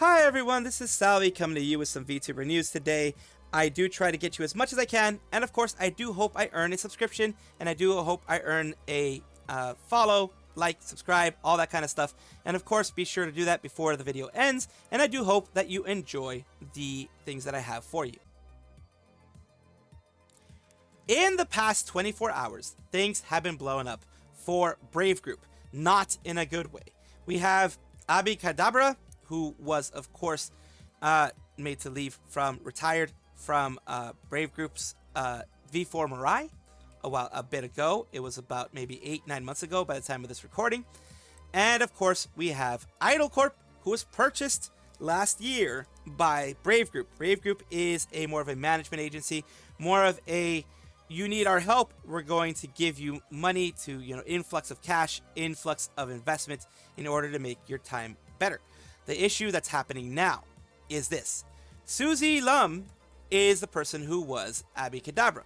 Hi everyone, this is Salvi coming to you with some VTuber news today. I do try to get you as much as I can, and of course I do hope I earn a subscription, and I do hope I earn a follow, like, subscribe, all that kind of stuff. And of course be sure to do that before the video ends, and I do hope that you enjoy the things that I have for you. In the past 24 hours, things have been blowing up for Brave Group, not in a good way. We have Abikadabra, who was, of course, made to leave retired from Brave Group's V4 Mirai a bit ago. It was about maybe 8-9 months ago by the time of this recording. And, of course, we have Idle Corp, who was purchased last year by Brave Group. Brave Group is more of a management agency, more of a, you need our help, we're going to give you money to, influx of cash, influx of investment in order to make your time better. The issue that's happening now is this. Susie Lum is the person who was Abikadabra.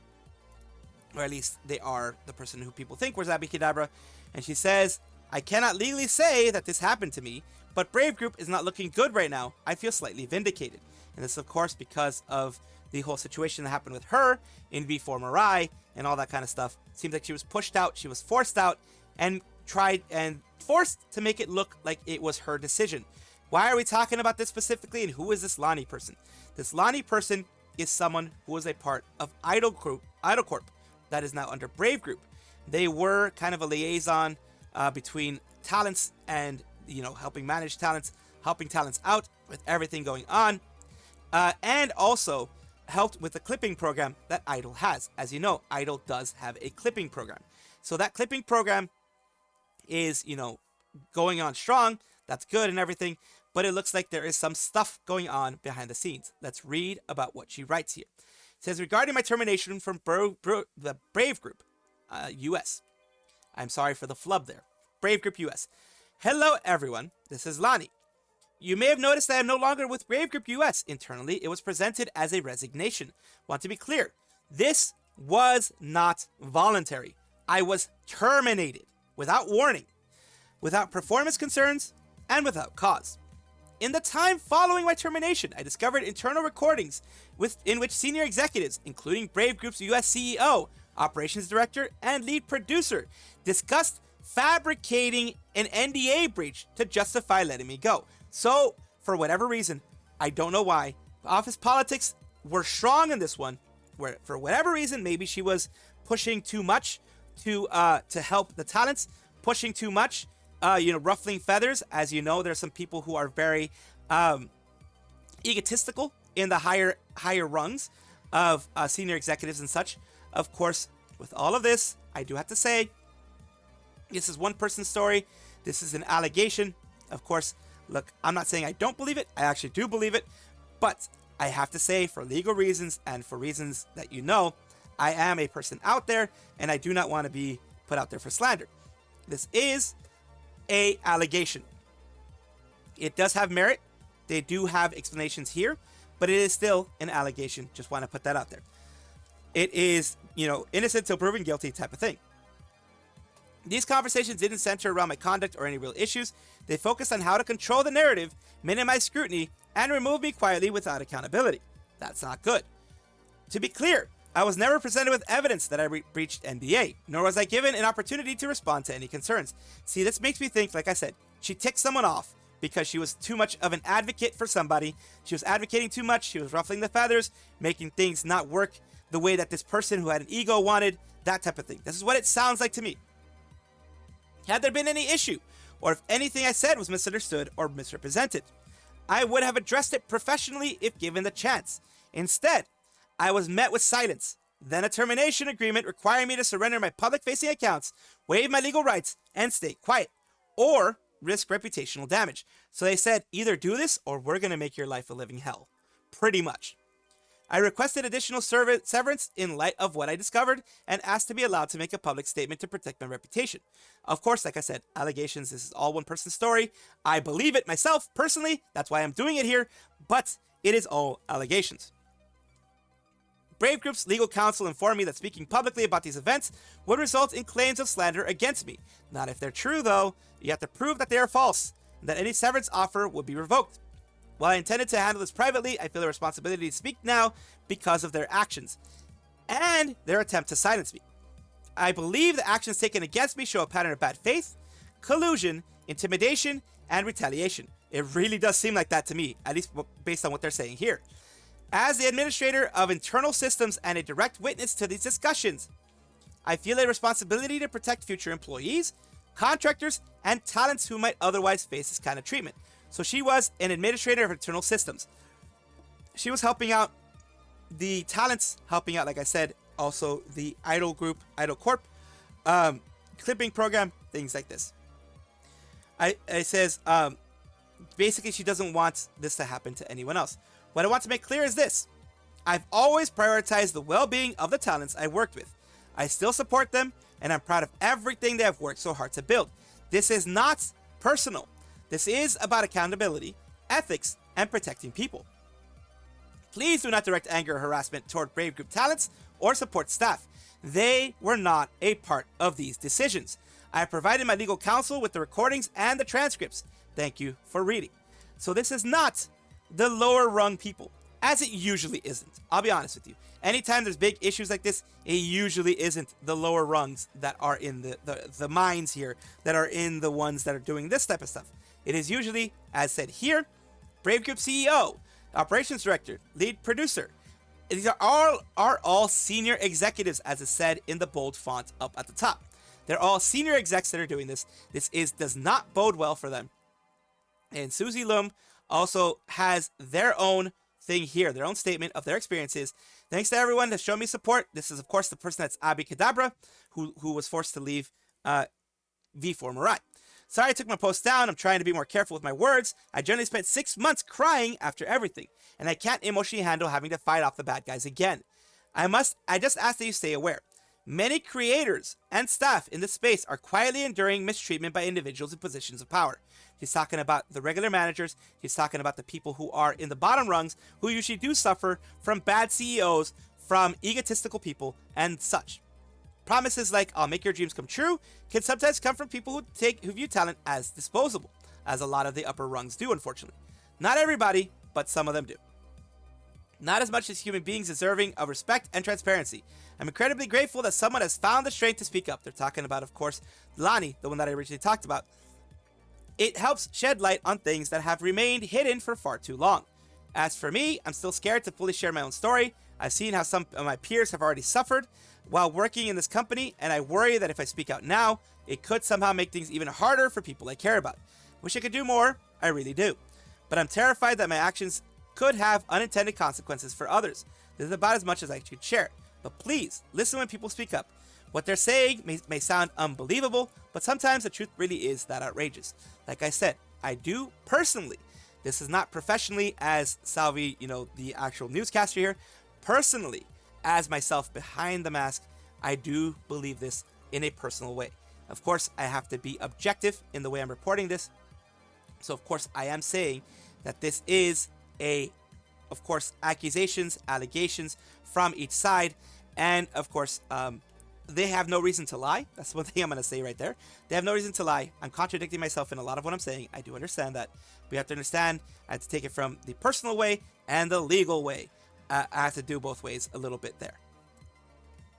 Or at least they are the person who people think was Abikadabra. And she says, I cannot legally say that this happened to me, but Brave Group is not looking good right now. I feel slightly vindicated. And this, of course, because of the whole situation that happened with her in V4 Mirai and all that kind of stuff. It seems like she was pushed out, she was forced out, and forced to make it look like it was her decision. Why are we talking about this specifically, and who is this Lonnie person? This Lonnie person is someone who was a part of Idle Corp, that is now under Brave Group. They were kind of a liaison between talents and, helping manage talents, helping talents out with everything going on, and also helped with the clipping program that Idle has. As you know, Idle does have a clipping program. So that clipping program is, going on strong. That's good and everything. But it looks like there is some stuff going on behind the scenes. Let's read about what she writes here. It says, regarding my termination from the Brave Group, US. I'm sorry for the flub there. Brave Group US. Hello, everyone. This is Lonnie. You may have noticed that I am no longer with Brave Group US. Internally, it was presented as a resignation. Want to be clear. This was not voluntary. I was terminated without warning, without performance concerns, and without cause. In the time following my termination, I discovered internal recordings in which senior executives, including Brave Group's US CEO, operations director, and lead producer, discussed fabricating an NDA breach to justify letting me go. So, for whatever reason, I don't know why, office politics were strong in this one, where for whatever reason, maybe she was pushing too much to help the talents, pushing too much, ruffling feathers. As you know, there's some people who are very egotistical in the higher rungs of senior executives and such. Of course, with all of this, I do have to say, this is one person's story. This is an allegation. Of course, look, I'm not saying I don't believe it. I actually do believe it. But I have to say, for legal reasons and for reasons that I am a person out there, and I do not want to be put out there for slander. This is a allegation. It does have merit. They do have explanations here, but it is still an allegation. Just want to put that out there. It is, innocent till proven guilty type of thing. These conversations didn't center around my conduct or any real issues. They focused on how to control the narrative, minimize scrutiny, and remove me quietly without accountability. That's not good. To be clear, I was never presented with evidence that I breached NDA, nor was I given an opportunity to respond to any concerns. See, this makes me think, like I said, she ticked someone off because she was too much of an advocate for somebody. She was advocating too much. She was ruffling the feathers, making things not work the way that this person who had an ego wanted, that type of thing. This is what it sounds like to me. Had there been any issue, or if anything I said was misunderstood or misrepresented, I would have addressed it professionally if given the chance. Instead, I was met with silence, then a termination agreement requiring me to surrender my public-facing accounts, waive my legal rights, and stay quiet, or risk reputational damage. So they said, either do this, or we're going to make your life a living hell. Pretty much. I requested additional severance in light of what I discovered, and asked to be allowed to make a public statement to protect my reputation. Of course, like I said, allegations, this is all one person's story. I believe it myself, personally, that's why I'm doing it here, but it is all allegations. Brave Group's legal counsel informed me that speaking publicly about these events would result in claims of slander against me. Not if they're true, though. You have to prove that they are false, and that any severance offer would be revoked. While I intended to handle this privately, I feel a responsibility to speak now because of their actions and their attempt to silence me. I believe the actions taken against me show a pattern of bad faith, collusion, intimidation, and retaliation. It really does seem like that to me, at least based on what they're saying here. As the administrator of internal systems and a direct witness to these discussions, I feel a responsibility to protect future employees, contractors, and talents who might otherwise face this kind of treatment. So she was an administrator of internal systems. She was helping out the talents, helping out, like I said, also the Idol Group, Idol Corp, clipping program, things like this. It says, basically she doesn't want this to happen to anyone else. What I want to make clear is this. I've always prioritized the well-being of the talents I worked with. I still support them, and I'm proud of everything they have worked so hard to build. This is not personal. This is about accountability, ethics, and protecting people. Please do not direct anger or harassment toward Brave Group talents or support staff. They were not a part of these decisions. I have provided my legal counsel with the recordings and the transcripts. Thank you for reading. So this is not the lower rung people, as it usually isn't. I'll be honest with you. Anytime there's big issues like this, it usually isn't the lower rungs that are in the minds here, that are in the ones that are doing this type of stuff. It is usually, as said here, Brave Group CEO, Operations Director, Lead Producer. These are all senior executives, as is said in the bold font up at the top. They're all senior execs that are doing this. This does not bode well for them. And Susie Lum also has their own thing here, their own statement of their experiences. Thanks to everyone that's shown me support. This is, of course, the person that's Abikadabra, who was forced to leave V4 Mirai. Sorry I took my post down. I'm trying to be more careful with my words. I generally spent 6 months crying after everything, and I can't emotionally handle having to fight off the bad guys again. I just ask that you stay aware. Many creators and staff in this space are quietly enduring mistreatment by individuals in positions of power. He's talking about the regular managers. He's talking about the people who are in the bottom rungs, who usually do suffer from bad CEOs, from egotistical people, and such. Promises like, I'll make your dreams come true, can sometimes come from people who view talent as disposable, as a lot of the upper rungs do, unfortunately. Not everybody, but some of them do. Not as much as human beings deserving of respect and transparency. I'm incredibly grateful that someone has found the strength to speak up. They're talking about, of course, Lani, the one that I originally talked about. It helps shed light on things that have remained hidden for far too long. As for me, I'm still scared to fully share my own story. I've seen how some of my peers have already suffered while working in this company, and I worry that if I speak out now, it could somehow make things even harder for people I care about. Wish I could do more, I really do. But I'm terrified that my actions could have unintended consequences for others. This is about as much as I could share. But please, listen when people speak up. What they're saying may sound unbelievable, but sometimes the truth really is that outrageous. Like I said, I do personally, this is not professionally as Salvi, the actual newscaster here, personally, as myself behind the mask, I do believe this in a personal way. Of course, I have to be objective in the way I'm reporting this. So, of course, I am saying that this is of course, accusations, allegations from each side. And, of course, they have no reason to lie. That's one thing I'm going to say right there. They have no reason to lie. I'm contradicting myself in a lot of what I'm saying. I do understand that. But you have to understand, I have to take it from the personal way and the legal way. I have to do both ways a little bit there.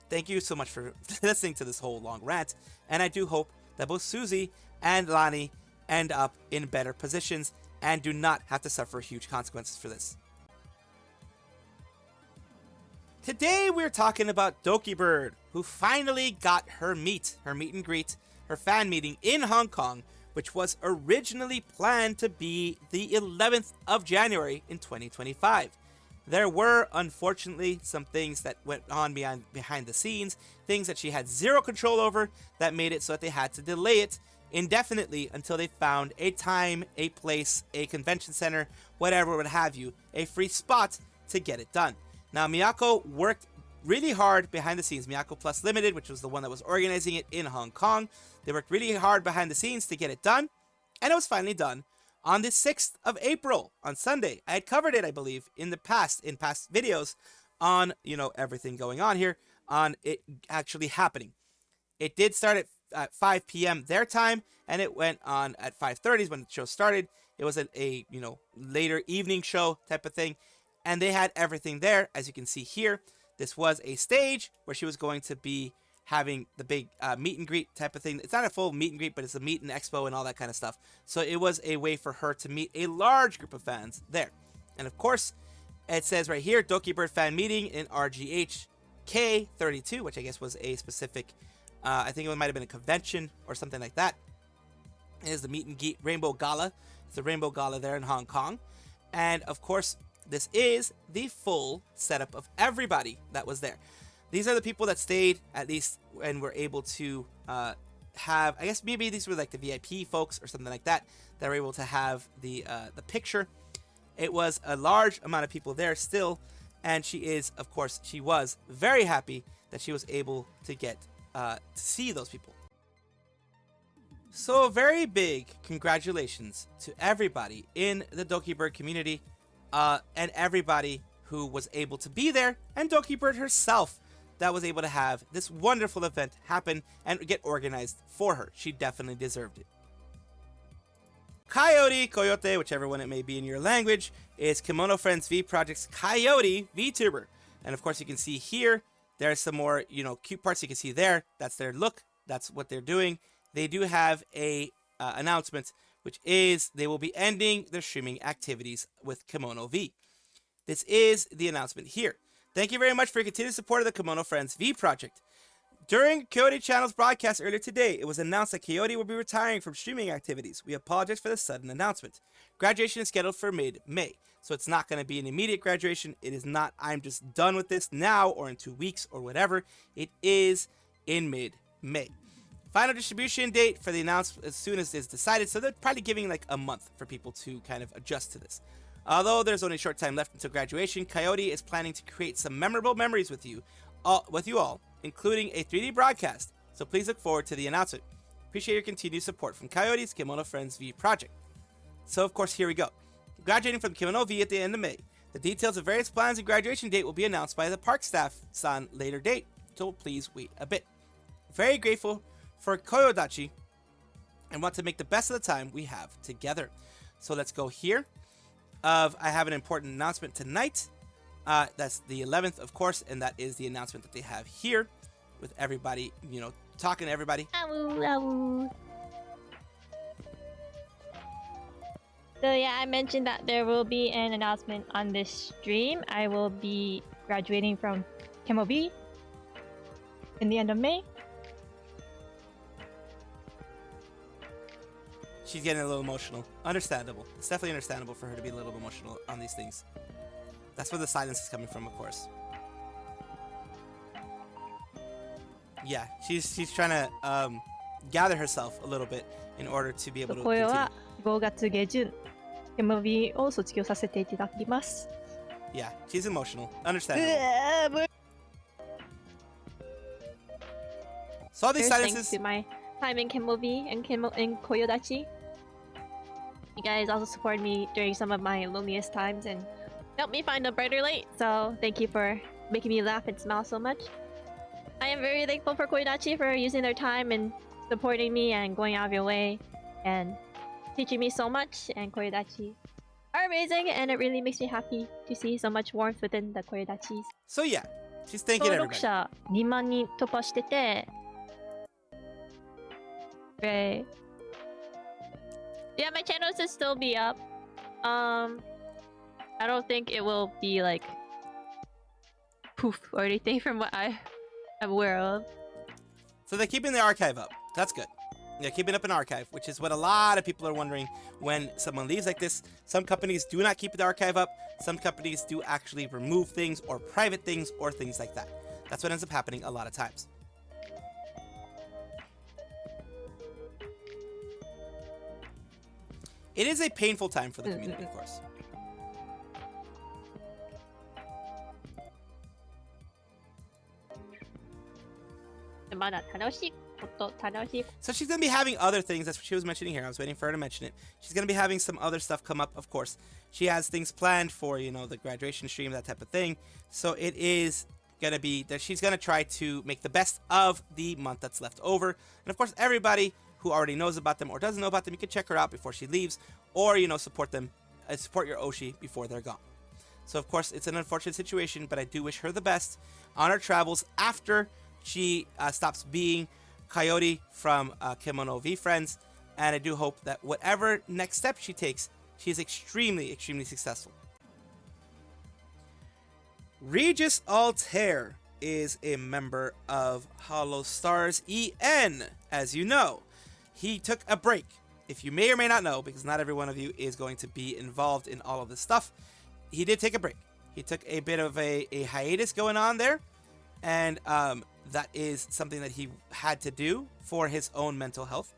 Thank you so much for listening to this whole long rant. And I do hope that both Susie and Lani end up in better positions and do not have to suffer huge consequences for this. Today we're talking about Dokibird, who finally got her meet and greet, her fan meeting in Hong Kong, which was originally planned to be the 11th of January in 2025. There were, unfortunately, some things that went on behind the scenes, things that she had zero control over, that made it so that they had to delay it indefinitely until they found a time, a place, a convention center, whatever would have you, a free spot to get it done. Now, Miyako worked really hard behind the scenes. Miyako Plus Limited, which was the one that was organizing it in Hong Kong, they worked really hard behind the scenes to get it done, and it was finally done on the 6th of April, on Sunday. I had covered it, I believe, in past videos on, everything going on here, on it actually happening. It did start at 5 p.m. their time, and it went on at 5:30 when the show started. It was a later evening show type of thing, and they had everything there. As you can see here, this was a stage where she was going to be having the big meet and greet type of thing. It's not a full meet and greet, but it's a meet and expo and all that kind of stuff. So it was a way for her to meet a large group of fans there. And of course, it says right here, Dokibird fan meeting in RGH K32, which I guess was a specific, I think it might have been a convention or something like that. It is the meet and greet Rainbow Gala. It's the Rainbow Gala there in Hong Kong. And of course, this is the full setup of everybody that was there. These are the people that stayed, at least, and were able to have, I guess maybe these were like the VIP folks or something like that were able to have the picture. It was a large amount of people there still, and she was very happy that she was able to get to see those people. So a very big congratulations to everybody in the Dokibird community, and everybody who was able to be there, and Dokibird herself that was able to have this wonderful event happen and get organized for her. She definitely deserved it. Coyote, whichever one it may be in your language, is Kemono V Project's Coyote Vtuber. And of course you can see here, there's some more, cute parts you can see there. That's their look. That's what they're doing. They do have a announcement, which is they will be ending their streaming activities with Kemono V. This is the announcement here. Thank you very much for your continued support of the Kemono V Project. During Coyote Channel's broadcast earlier today, it was announced that Coyote will be retiring from streaming activities. We apologize for the sudden announcement. Graduation is scheduled for mid-May, so it's not going to be an immediate graduation. It is not, I'm just done with this now or in 2 weeks or whatever. It is in mid-May. Final distribution date for the announcement as soon as it's decided, so they're probably giving like a month for people to kind of adjust to this. Although there's only a short time left until graduation, Coyote is planning to create some memorable memories with you all, including a 3D broadcast, so please look forward to the announcement. Appreciate your continued support from Coyote's Kemono V Project. So of course, here we go. Graduating from Kemono V at the end of May. The details of various plans and graduation date will be announced by the park staff on later date, so please wait a bit. Very grateful for Koyodachi and want to make the best of the time we have together. So let's go here. I have an important announcement tonight. That's the 11th, of course, and that is the announcement that they have here with everybody, talking to everybody. So yeah, I mentioned that there will be an announcement on this stream. I will be graduating from Kemono V in the end of May. She's getting a little emotional. Understandable. It's definitely understandable for her to be a little emotional on these things. That's where the silence is coming from, of course. Yeah, she's trying to gather herself a little bit in order to be able to continue. 5月下旬、Kemono V を卒業させていただきます。Yeah, she's emotional. Understandable. So all these silences. Thanks to my time in Kemono V and Koyodachi. You guys also supported me during some of my loneliest times and helped me find a brighter light. So thank you for making me laugh and smile so much. I am very thankful for Koyodachi for using their time and supporting me and going out of your way and teaching me so much. And Koyodachi are amazing, and it really makes me happy to see so much warmth within the Koyodachis. So yeah, she's thanking everybody. 登録者2万人突破してて Great. Yeah, my channel should still be up. I don't think it will be like poof or anything from what I'm aware of. So they're keeping the archive up. That's good. They're keeping up an archive, which is what a lot of people are wondering when someone leaves like this. Some companies do not keep the archive up. Some companies do actually remove things or private things or things like that. That's what ends up happening a lot of times. It is a painful time for the community, of course. So she's going to be having other things. That's what she was mentioning here. I was waiting for her to mention it. She's going to be having some other stuff come up, of course. She has things planned for, the graduation stream, that type of thing. So it is going to be that she's going to try to make the best of the month that's left over. And of course, everybody who already knows about them or doesn't know about them, you can check her out before she leaves, or, you know, support them, support your Oshi before they're gone. So, of course, it's an unfortunate situation, but I do wish her the best on her travels after she stops being Coyote from Kemono V Friends, and I do hope that whatever next step she takes, she is extremely, extremely successful. Regis Altair is a member of Holostars EN, as you know. He took a break. If you may or may not know, because not every one of you is going to be involved in all of this stuff, he did take a break. He took a bit of a hiatus going on there, and that is something that he had to do for his own mental health.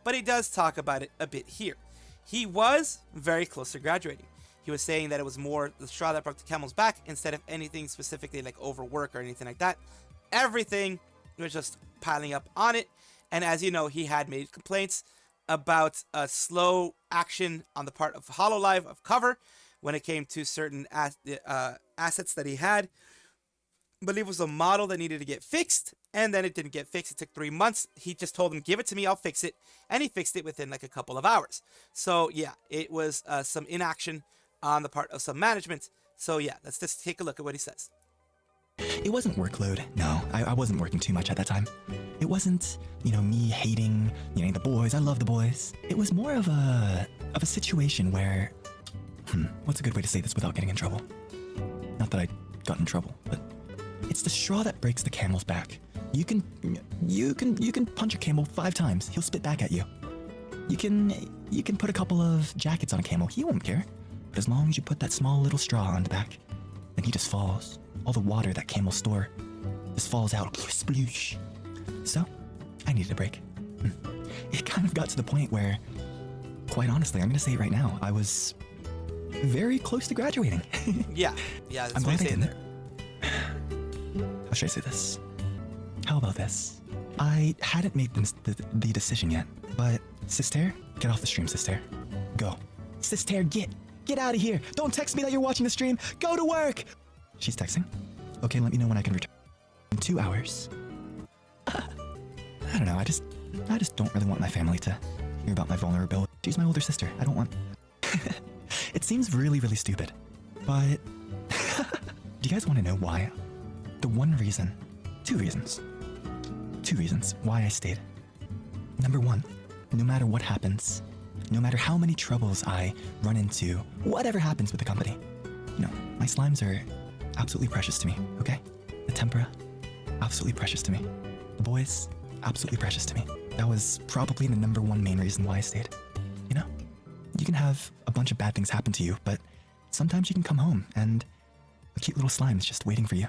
But he does talk about it a bit here. He was very close to graduating. He was saying that it was more the straw that broke the camel's back instead of anything specifically like overwork or anything like that. Everything was just piling up on it. And as you know, he had made complaints about a slow action on the part of hololive of cover when it came to certain assets that he had. I believe it was a model that needed to get fixed, and then it didn't get fixed. It took 3 months. He just told him, give it to me, I'll fix it. And he fixed it within like a couple of hours. So yeah, it was some inaction on the part of some management. So yeah, let's just take a look at what he says. It wasn't workload. No, I wasn't working too much at that time. It wasn't, me hating, the boys. I love the boys. It was more of a situation where, what's a good way to say this without getting in trouble? Not that I got in trouble, but it's the straw that breaks the camel's back. You can punch a camel 5 times. He'll spit back at you. You can put a couple of jackets on a camel. He won't care. But as long as you put that small little straw on the back, then he just falls. All the water that camels store just falls out. Sploosh. So, I needed a break. It kind of got to the point where, quite honestly, I'm going to say it right now, I was very close to graduating. Yeah, that's I'm what glad I I'm saying didn't. there. How should I say this? How about this? I hadn't made the decision yet, but Sister, get off the stream, Sister. Go. Sister, get out of here. Don't text me that you're watching the stream. Go to work. She's texting. Okay, let me know when I can return. In 2 hours. I don't know, I just don't really want my family to hear about my vulnerability. She's my older sister. I don't want... It seems really, really stupid, but... Do you guys want to know why? The one reason... 2 reasons. 2 reasons why I stayed. Number 1, no matter what happens, no matter how many troubles I run into, whatever happens with the company, my slimes are absolutely precious to me, okay? The tempera, absolutely precious to me. The boys, absolutely precious to me. That was probably the number 1 main reason why I stayed. You can have a bunch of bad things happen to you, but sometimes you can come home and a cute little slime is just waiting for you.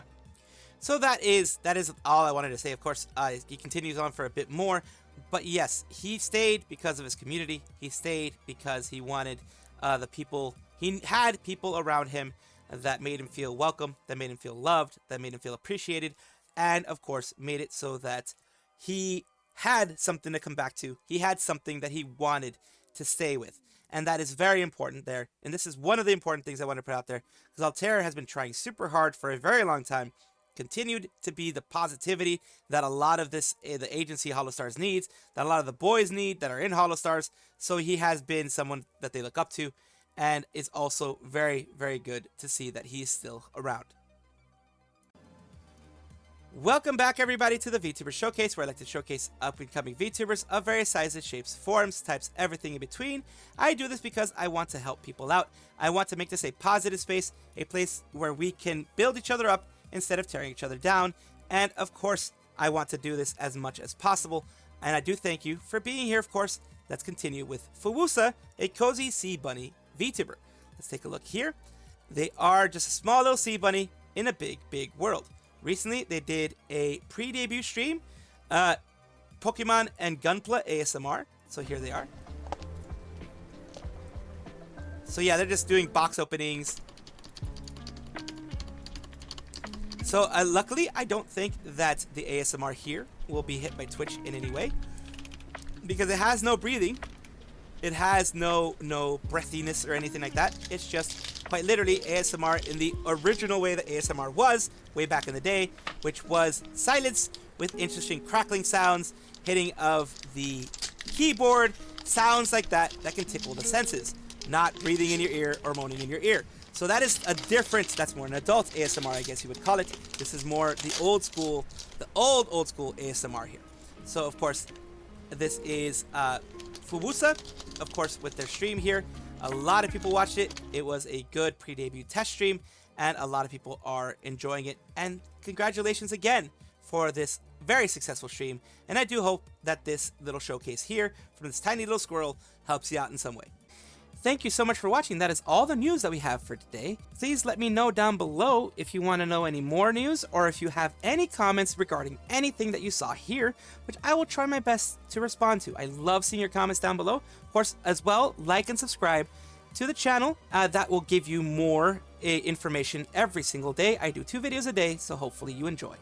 So that is all I wanted to say. Of course, he continues on for a bit more, but yes, he stayed because of his community. He stayed because he wanted the people. He had people around him that made him feel welcome, that made him feel loved, that made him feel appreciated, and of course made it so that he had something to come back to. He had something that he wanted to stay with. And that is very important there. And this is one of the important things I want to put out there, because Altare has been trying super hard for a very long time, continued to be the positivity that a lot of this, the agency Holostars needs, that a lot of the boys need that are in Holostars. So he has been someone that they look up to, and it's also very, very good to see that he is still around. Welcome back, everybody, to the VTuber Showcase, where I like to showcase up-and-coming VTubers of various sizes, shapes, forms, types, everything in between. I do this because I want to help people out. I want to make this a positive space, a place where we can build each other up instead of tearing each other down. And, of course, I want to do this as much as possible. And I do thank you for being here, of course. Let's continue with Fuwusa, a cozy sea bunny VTuber. Let's take a look here. They are just a small little sea bunny in a big, big world. Recently, they did a pre-debut stream, Pokemon and Gunpla ASMR. So here they are. So yeah, they're just doing box openings. So luckily, I don't think that the ASMR here will be hit by Twitch in any way, because it has no breathing. It has no breathiness or anything like that. It's just quite literally ASMR in the original way that ASMR was way back in the day, which was silence with interesting crackling sounds, hitting of the keyboard, sounds like that can tickle the senses, not breathing in your ear or moaning in your ear. So that is a difference. That's more an adult ASMR, I guess you would call it. This is more the old school ASMR here. So of course, this is Fuwusa, of course, with their stream here. A lot of people watched it. It was a good pre-debut test stream, and a lot of people are enjoying it. And congratulations again for this very successful stream. And I do hope that this little showcase here from this tiny little squirrel helps you out in some way. Thank you so much for watching. That is all the news that we have for today. Please let me know down below if you want to know any more news, or if you have any comments regarding anything that you saw here, which I will try my best to respond to. I love seeing your comments down below. Of course, as well, like and subscribe to the channel. That will give you more information every single day. I do 2 videos a day, so hopefully you enjoy.